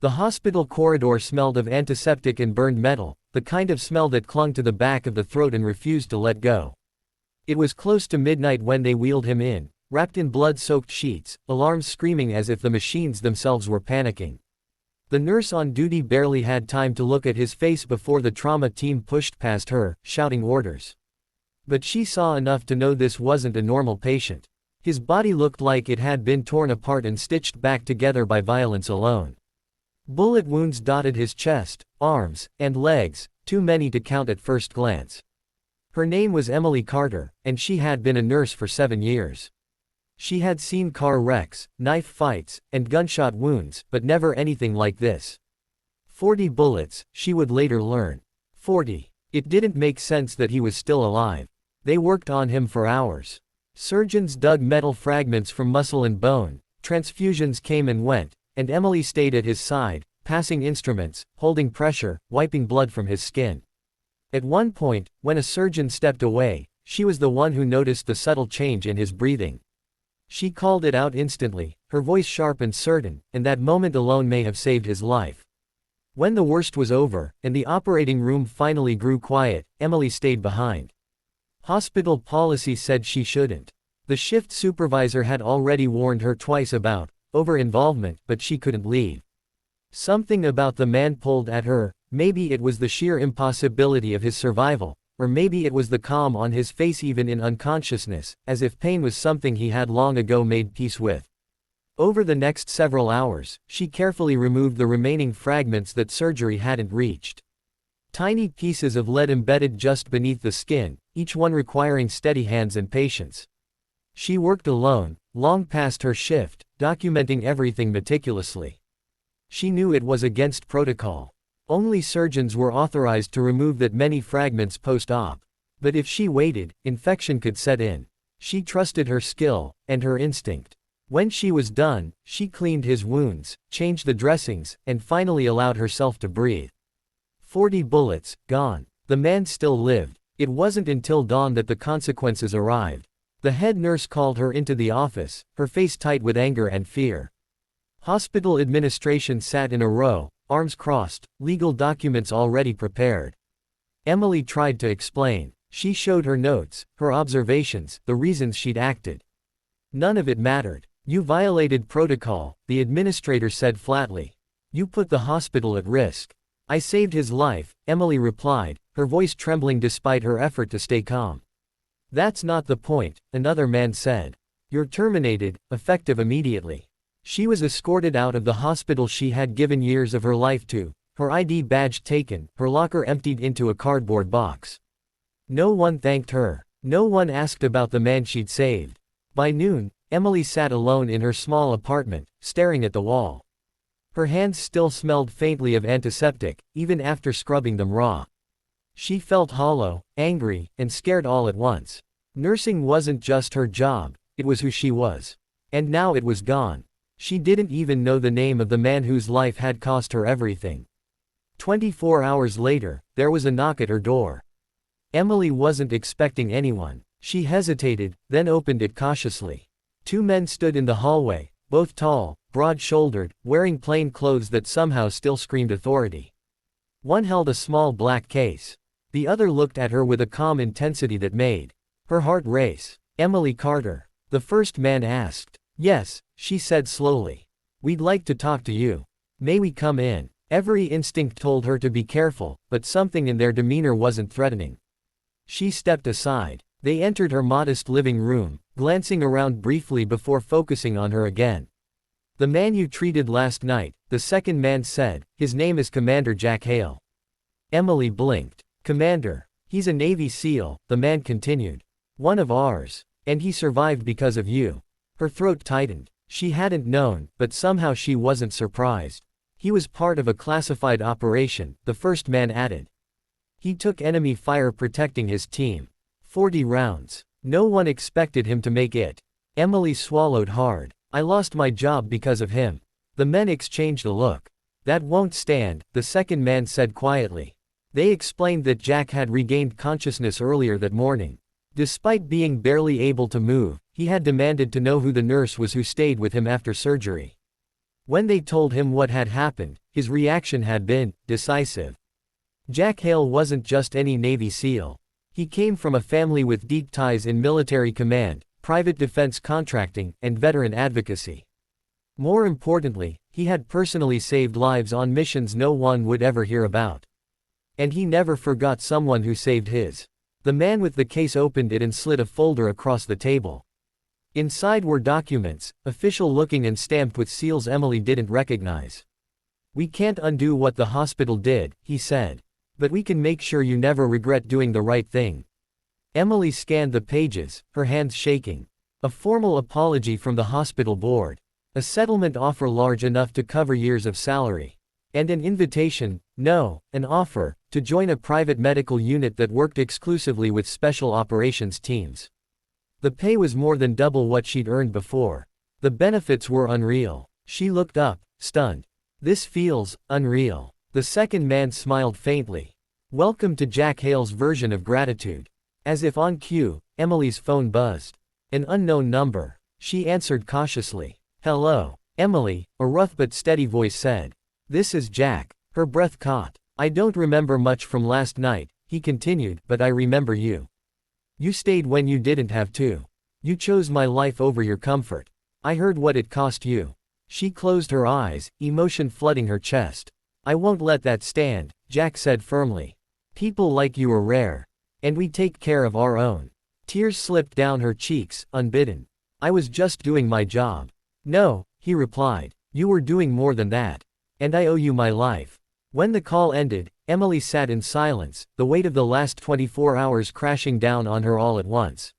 The hospital corridor smelled of antiseptic and burned metal, the kind of smell that clung to the back of the throat and refused to let go. It was close to midnight when they wheeled him in, wrapped in blood-soaked sheets, alarms screaming as if the machines themselves were panicking. The nurse on duty barely had time to look at his face before the trauma team pushed past her, shouting orders. But she saw enough to know this wasn't a normal patient. His body looked like it had been torn apart and stitched back together by violence alone. Bullet wounds dotted his chest, arms, and legs, too many to count at first glance. Her name was Emily Carter, and she had been a nurse for 7 years. She had seen car wrecks, knife fights, and gunshot wounds, but never anything like this. 40 bullets, she would later learn. 40. It didn't make sense that he was still alive. They worked on him for hours. Surgeons dug metal fragments from muscle and bone, transfusions came and went, and Emily stayed at his side, passing instruments, holding pressure, wiping blood from his skin. At one point, when a surgeon stepped away, she was the one who noticed the subtle change in his breathing. She called it out instantly, her voice sharp and certain, and that moment alone may have saved his life. When the worst was over, and the operating room finally grew quiet, Emily stayed behind. Hospital policy said she shouldn't. The shift supervisor had already warned her twice about over-involvement, but she couldn't leave. Something about the man pulled at her. Maybe it was the sheer impossibility of his survival, or maybe it was the calm on his face even in unconsciousness, as if pain was something he had long ago made peace with. Over the next several hours, she carefully removed the remaining fragments that surgery hadn't reached. Tiny pieces of lead embedded just beneath the skin, each one requiring steady hands and patience. She worked alone, long past her shift, documenting everything meticulously. She knew it was against protocol. Only surgeons were authorized to remove that many fragments post-op. But if she waited, infection could set in. She trusted her skill, and her instinct. When she was done, she cleaned his wounds, changed the dressings, and finally allowed herself to breathe. 40 bullets, gone. The man still lived. It wasn't until dawn that the consequences arrived. The head nurse called her into the office, her face tight with anger and fear. Hospital administration sat in a row, arms crossed, legal documents already prepared. Emily tried to explain. She showed her notes, her observations, the reasons she'd acted. None of it mattered. You violated protocol, the administrator said flatly. You put the hospital at risk. I saved his life, Emily replied, her voice trembling despite her effort to stay calm. That's not the point, another man said. You're terminated, effective immediately. She was escorted out of the hospital she had given years of her life to, her ID badge taken, her locker emptied into a cardboard box. No one thanked her. No one asked about the man she'd saved. By noon, Emily sat alone in her small apartment, staring at the wall. Her hands still smelled faintly of antiseptic, even after scrubbing them raw. She felt hollow, angry, and scared all at once. Nursing wasn't just her job, it was who she was. And now it was gone. She didn't even know the name of the man whose life had cost her everything. 24 hours later, there was a knock at her door. Emily wasn't expecting anyone. She hesitated, then opened it cautiously. 2 men stood in the hallway, both tall, broad-shouldered, wearing plain clothes that somehow still screamed authority. One held a small black case. The other looked at her with a calm intensity that made her heart race. Emily Carter? The first man asked. Yes, she said slowly. We'd like to talk to you. May we come in? Every instinct told her to be careful, but something in their demeanor wasn't threatening. She stepped aside. They entered her modest living room, glancing around briefly before focusing on her again. The man you treated last night, the second man said, his name is Commander Jack Hale. Emily blinked. Commander. He's a Navy SEAL, the man continued. One of ours. And he survived because of you. Her throat tightened. She hadn't known, but somehow she wasn't surprised. He was part of a classified operation, the first man added. He took enemy fire protecting his team. 40 rounds. No one expected him to make it. Emily swallowed hard. I lost my job because of him. The men exchanged a look. That won't stand, the second man said quietly. They explained that Jack had regained consciousness earlier that morning. Despite being barely able to move, he had demanded to know who the nurse was who stayed with him after surgery. When they told him what had happened, his reaction had been decisive. Jack Hale wasn't just any Navy SEAL. He came from a family with deep ties in military command, private defense contracting, and veteran advocacy. More importantly, he had personally saved lives on missions no one would ever hear about. And he never forgot someone who saved his. The man with the case opened it and slid a folder across the table. Inside were documents, official-looking and stamped with seals Emily didn't recognize. "We can't undo what the hospital did," he said. "But we can make sure you never regret doing the right thing." Emily scanned the pages, her hands shaking. A formal apology from the hospital board. A settlement offer large enough to cover years of salary. And an invitation, no, an offer, to join a private medical unit that worked exclusively with special operations teams. The pay was more than double what she'd earned before. The benefits were unreal. She looked up, stunned. "This feels unreal." The second man smiled faintly. "Welcome to Jack Hale's version of gratitude." As if on cue, Emily's phone buzzed. An unknown number. She answered cautiously. "Hello, Emily," a rough but steady voice said. "This is Jack." Her breath caught. "I don't remember much from last night," he continued, "but I remember you. You stayed when you didn't have to. You chose my life over your comfort. I heard what it cost you." She closed her eyes, emotion flooding her chest. "I won't let that stand," Jack said firmly. "People like you are rare. And we take care of our own." Tears slipped down her cheeks, unbidden. "I was just doing my job." "No," he replied. "You were doing more than that. And I owe you my life." When the call ended, Emily sat in silence, the weight of the last 24 hours crashing down on her all at once.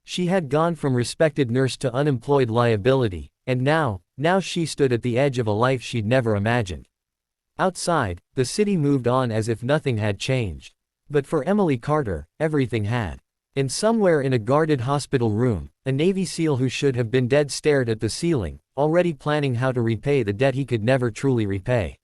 She had gone from respected nurse to unemployed liability, and now she stood at the edge of a life she'd never imagined. Outside, the city moved on as if nothing had changed. But for Emily Carter, everything had. And somewhere in a guarded hospital room, a Navy SEAL who should have been dead stared at the ceiling, already planning how to repay the debt he could never truly repay.